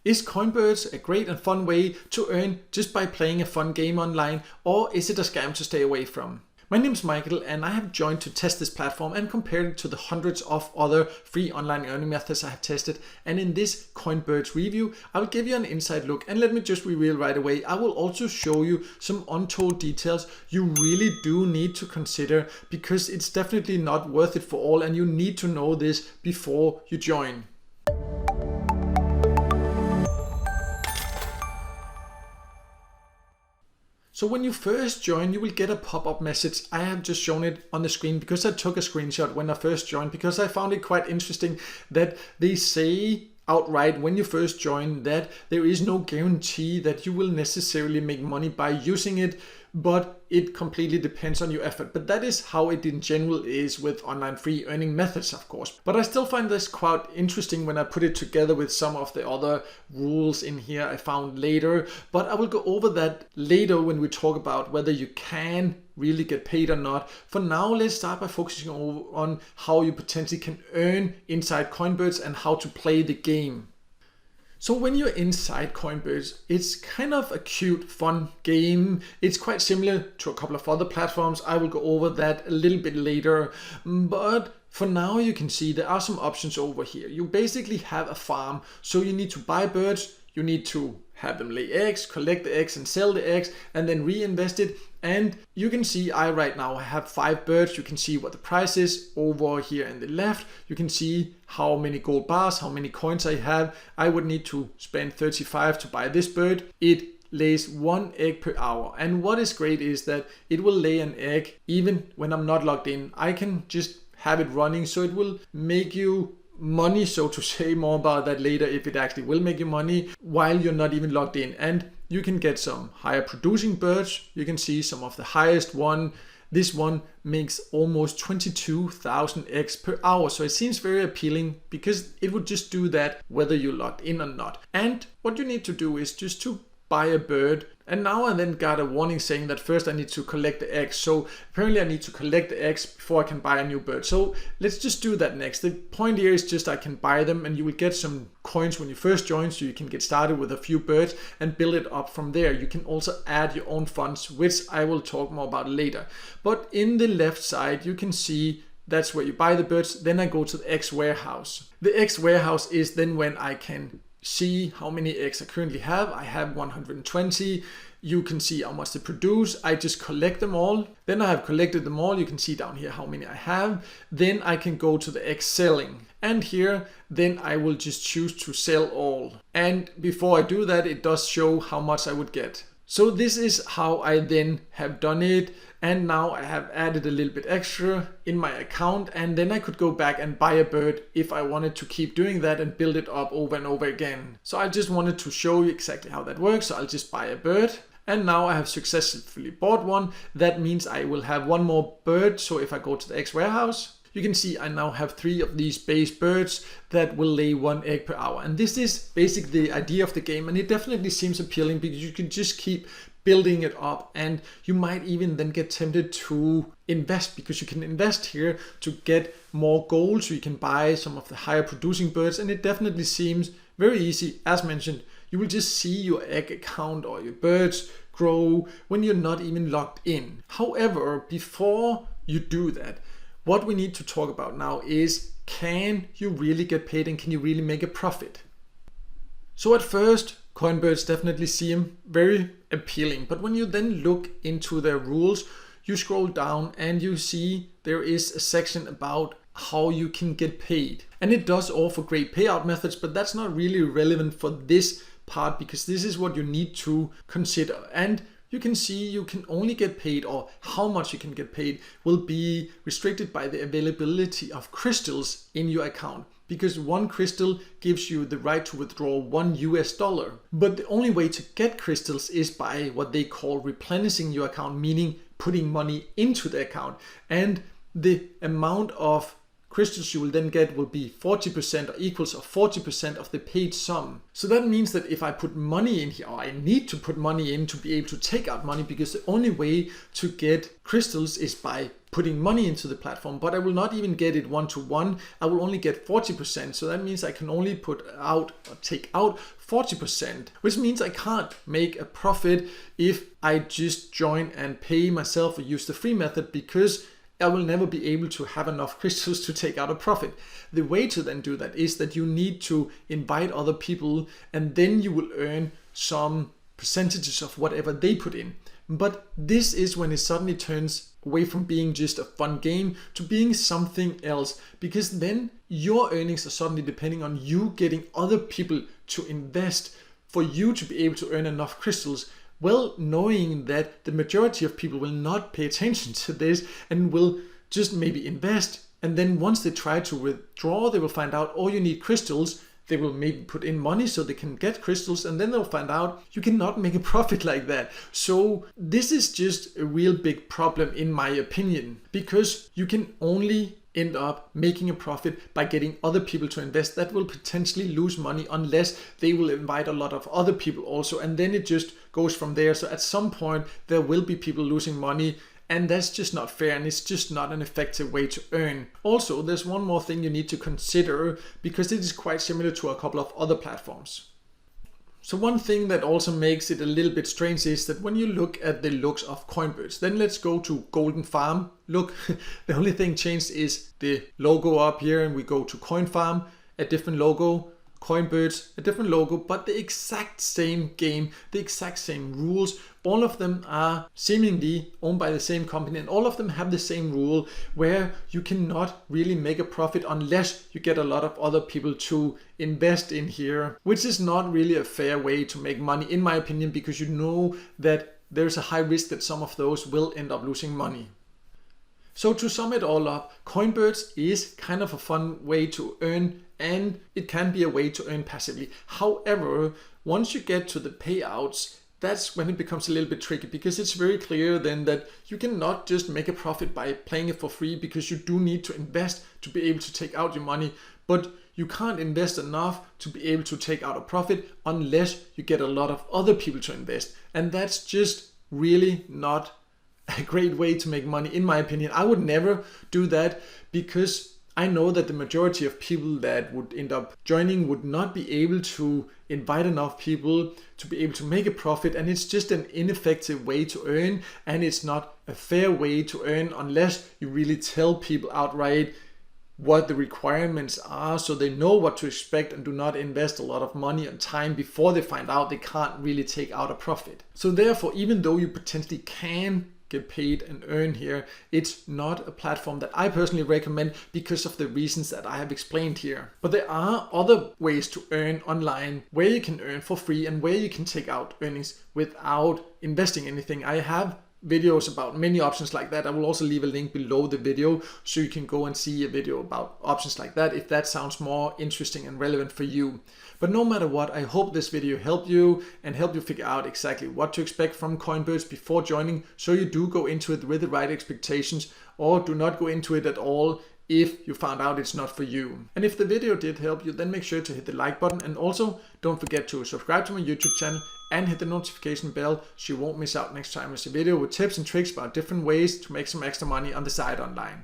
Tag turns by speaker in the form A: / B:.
A: Is Coinbirds a great and fun way to earn just by playing a fun game online, or is it a scam to stay away from? My name is Michael and I have joined to test this platform and compared it to the hundreds of other free online earning methods I have tested. And in this Coinbirds review, I will give you an inside look, and let me just reveal right away, I will also show you some untold details you really do need to consider, because it's definitely not worth it for all and you need to know this before you join. So when you first join, you will get a pop-up message. I have just shown it on the screen because I took a screenshot when I first joined, because I found it quite interesting that they say outright when you first join that there is no guarantee that you will necessarily make money by using it, but it completely depends on your effort. But that is how it in general is with online free earning methods, of course. But I still find this quite interesting when I put it together with some of the other rules in here I found later. But I will go over that later when we talk about whether you can really get paid or not. For now, let's start by focusing on how you potentially can earn inside Coinbirds and how to play the game. So when you're inside Coinbirds, it's kind of a cute, fun game. It's quite similar to a couple of other platforms. I will go over that a little bit later. But for now, you can see there are some options over here. You basically have a farm. So you need to buy birds. You need to have them lay eggs, collect the eggs and sell the eggs, and then reinvest it. And you can see I right now have 5 birds. You can see what the price is over here in the left. You can see how many gold bars, how many coins I have. I would need to spend 35 to buy this bird. It lays 1 egg per hour. And what is great is that it will lay an egg even when I'm not logged in. I can just have it running, so it will make you money, so to say. More about that later, if it actually will make you money while you're not even logged in. And you can get some higher producing birds. You can see some of the highest one. This one makes almost 22,000 eggs per hour. So it seems very appealing because it would just do that whether you're logged in or not. And what you need to do is just to buy a bird. And now I then got a warning saying that first I need to collect the eggs. So apparently I need to collect the eggs before I can buy a new bird. So let's just do that next. The point here is just I can buy them, and you will get some coins when you first join, so you can get started with a few birds and build it up from there. You can also add your own funds, which I will talk more about later. But in the left side, you can see that's where you buy the birds. Then I go to the eggs warehouse. The eggs warehouse is then when I can see how many eggs I currently have. I have 120. You can see how much they produce. I just collect them all. Then I have collected them all. You can see down here how many I have. Then I can go to the egg selling. And here, then I will just choose to sell all. And before I do that, it does show how much I would get. So this is how I then have done it. And now I have added a little bit extra in my account, and then I could go back and buy a bird if I wanted to keep doing that and build it up over and over again. So I just wanted to show you exactly how that works. So I'll just buy a bird. And now I have successfully bought one. That means I will have one more bird. So if I go to the eggs warehouse, you can see I now have 3 of these base birds that will lay 1 egg per hour. And this is basically the idea of the game. And it definitely seems appealing because you can just keep building it up, and you might even then get tempted to invest, because you can invest here to get more gold, so you can buy some of the higher producing birds. And it definitely seems very easy. As mentioned, you will just see your egg account or your birds grow when you're not even logged in. However, before you do that, what we need to talk about now is, can you really get paid and can you really make a profit? So at first, Coinbirds definitely seem very appealing, but when you then look into their rules, you scroll down and you see there is a section about how you can get paid. And it does offer great payout methods, but that's not really relevant for this part, because this is what you need to consider. And you can see you can only get paid, or how much you can get paid will be restricted by the availability of crystals in your account, because 1 crystal gives you the right to withdraw $1. But the only way to get crystals is by what they call replenishing your account, meaning putting money into the account. And the amount of crystals you will then get will be 40% or equals of 40% of the paid sum. So that means that if I put money in here, or I need to put money in to be able to take out money, because the only way to get crystals is by putting money into the platform, but I will not even get it 1-to-1. I will only get 40%. So that means I can only put out or take out 40%, which means I can't make a profit if I just join and pay myself or use the free method, because I will never be able to have enough crystals to take out a profit. The way to then do that is that you need to invite other people, and then you will earn some percentages of whatever they put in. But this is when it suddenly turns away from being just a fun game to being something else, because then your earnings are suddenly depending on you getting other people to invest for you to be able to earn enough crystals. Well, knowing that the majority of people will not pay attention to this and will just maybe invest, and then once they try to withdraw, they will find out, oh, you need crystals. They will maybe put in money so they can get crystals, and then they'll find out you cannot make a profit like that. So this is just a real big problem in my opinion, because you can only end up making a profit by getting other people to invest that will potentially lose money unless they will invite a lot of other people also, and then it just goes from there. So at some point there will be people losing money, and that's just not fair, and it's just not an effective way to earn. Also, there's one more thing you need to consider, because it is quite similar to a couple of other platforms. So one thing that also makes it a little bit strange is that when you look at the looks of Coinbirds, then let's go to Golden Farm. Look, the only thing changed is the logo up here, and we go to Coin Farm, a different logo. Coinbirds, a different logo, but the exact same game, the exact same rules. All of them are seemingly owned by the same company, and all of them have the same rule where you cannot really make a profit unless you get a lot of other people to invest in here, which is not really a fair way to make money in my opinion, because you know that there's a high risk that some of those will end up losing money. So to sum it all up, Coinbirds is kind of a fun way to earn, and it can be a way to earn passively. However, once you get to the payouts, that's when it becomes a little bit tricky, because it's very clear then that you cannot just make a profit by playing it for free, because you do need to invest to be able to take out your money, but you can't invest enough to be able to take out a profit unless you get a lot of other people to invest. And that's just really not a great way to make money in my opinion. I would never do that, because I know that the majority of people that would end up joining would not be able to invite enough people to be able to make a profit, and it's just an ineffective way to earn, and it's not a fair way to earn unless you really tell people outright what the requirements are so they know what to expect and do not invest a lot of money and time before they find out they can't really take out a profit. So therefore, even though you potentially can get paid and earn here, it's not a platform that I personally recommend because of the reasons that I have explained here. But there are other ways to earn online where you can earn for free and where you can take out earnings without investing anything. I have videos about many options like that. I will also leave a link below the video so you can go and see a video about options like that if that sounds more interesting and relevant for you. But no matter what, I hope this video helped you and help you figure out exactly what to expect from Coinbirds before joining, so you do go into it with the right expectations, or do not go into it at all if you found out it's not for you. And if the video did help you, then make sure to hit the like button, and also don't forget to subscribe to my YouTube channel and hit the notification bell so you won't miss out next time I see a video with tips and tricks about different ways to make some extra money on the side online.